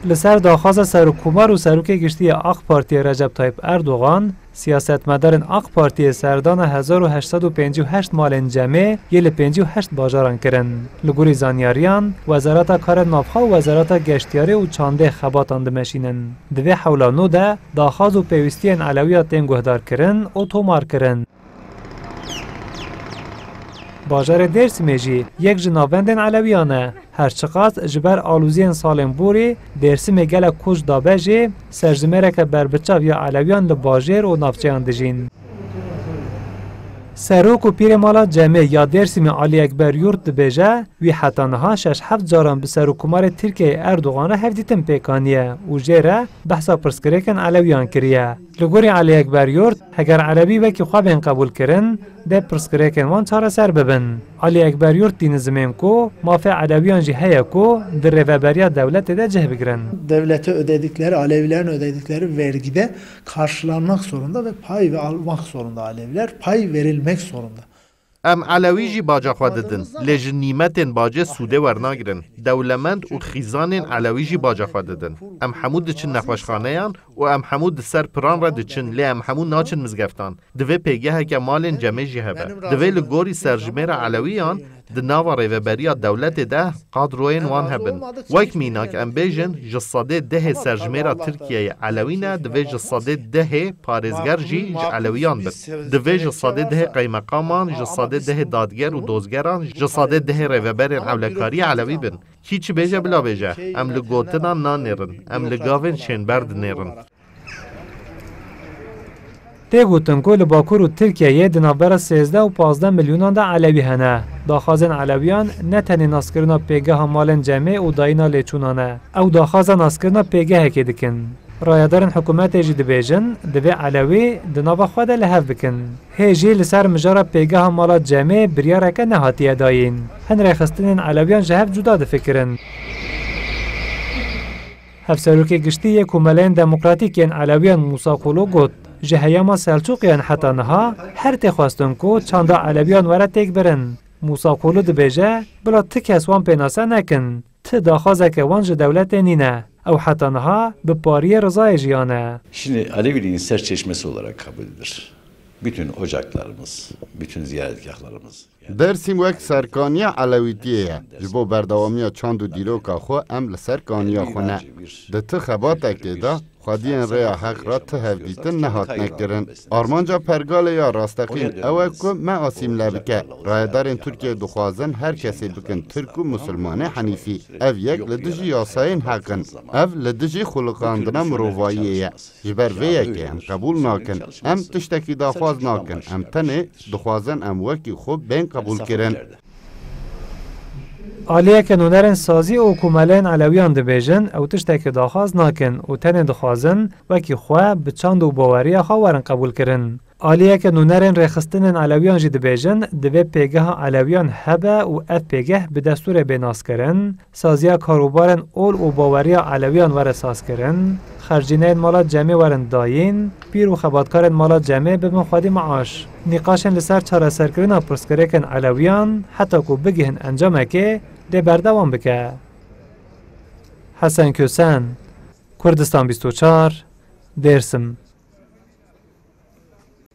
لسر داخواز سرکومار و سروک گشتی آق پارتی رجب طایب اردوغان سیاستمدارن آق پارتی سردان 1858 مالن جمع یل 58 باجاران کرن. لگوری زانیاریان وزارت کار نافخا و وزارت گشتیاری و چانده خباتان دمشینن. دوی حولانو ده داخواز و پیوستین علویات تین گهدار کرن و تومار کرن. باجار درسمی جی یک جنابندن علویانه هر چقدر جبر آلوزین سالم بوری درسمی گل کج دابه جی سرجمره که بربچاو یا علویان لباجر و نافچیان دجین. سروک و پیر مالا جمع یا درسمی علی اکبر یورت دبیجه وی حتی نها 6-7 جاران به سروکومار ترکیه اردوغان هفدیتن پیکانیه و جیره بحثا پرسکریکن علویان کریه. لگوری علی اکبر یورت اگر عربی وکی خوابین قبول کرن ده پرسکریکن وان چاره سر ببن. علی اکبر یورت دین زمین کو مافع علویان جی هیا کو در رهبری دولت ده ceh bigren. Devlete ödedikleri, Alevilerin ödedikleri vergide karşılanmak zorunda ve pay almak zorunda Aleviler. Pay verilmek zorunda. ام علوی جی باجا خود ددن لیج نیمتن باجه سوده ورناگرن دولمند و خیزان علوی جی باجا خود ددن ام حمود دچن نخوشخانه یان و ام حمود سر پران را دچن لی ام حمود ناچن مزگفتان دوی پیگه که مالن جمع جی هبه دوی لگوری سرجمیر علویان د ناوری و بریا دولت ده قادروین وان هبن وایک میناک ام بیجن جساده ده سرجمیر ترکیه علوینه دوی جساده ده پارزگر جی علویان بد دوی جساده ده قیمقامان جساده ده دادگر و دوزگران جساده ده ریوبر اولکاری علوی بن هیچ بیجه بلا بیجه ام لگوتنا نانیرن ام لگاون شنبرد نیرن تیگوتن که لباکور و ترکیه دنابر 13 و 15 میلیونان ده علوی هنه. داخازن علویان نه تنی ناسکرنا پیگه مالن جمع و داینا لیچونانه. او داخازن ناسکرنا پیگه هکی دکن. رایدارن حکومت جی دبیجن دوی علوی دنابا خود لحف بکن. هیجی لسر مجارا پیگه مالا جمع بریاره که نهاتیه داین. هن ریخستنین علویان جهف جدا دفکرن. هفسروکی گشتی یک ملین دموکراتیکین علویان موسا قولو گوت. جهیاما سلچوقیان حتی نها هر تخواستن کو چاندا علویان وره تک برن. موسا قولو دبیجه بلا تکس وان پیناسه نکن. ت داخازه که وانج دولت نینه. او حتی نها به پاری رضای جیانه. Şimdi Aleviliğin serçeşmesi olarak kabul edilir. Bütün ocaklarımız, bütün ziyaretgahlarımız. درسیم وک سرکانیا علویتیه جبو بردوامیا چاند و دیروکا خو ام لسرکانیا خونه ده ته خباته که دا خودین ریا حق را ته هفدیتن نهات نکرن آرمانجا پرگال یا راستقین اوه که ما آسیم لبکه رایدارین ترکیه دخوازن هر کسی بکن ترک و مسلمان حنیفی او یک لدجی یاساین حقن او لدجی خلقاندنا مرواییه جبر ویه که ام قبول ناکن ام تشتکی داخواز ناکن ام تنه دخوازن ام وکی خوب بین قبول کردن. آلیه که نونرن سازی و کمالین علویان دبیجن او تشتک داخواز ناکن و تن دخوازن وکی خواه به چاند و باوری خواهرن قبول کرن. آلیه که نونرن رخستنن علویان جی دبیجن دوی پیگه علویان هبه و اف پیگه به دستور بیناس کرن. سازیا کاروبارن اول و باوری علویان ور اساس کرن. خرجینه مالات جمع ورن داین. پیر و خباتکارن مالات جمع به مخوادی معاش. نقاشن لسر چاره سرکرنا پرسکریکن علویان حتی که بگیهن انجامه که ده بردوام بکه. حسن کوسن کردستان 24 درسم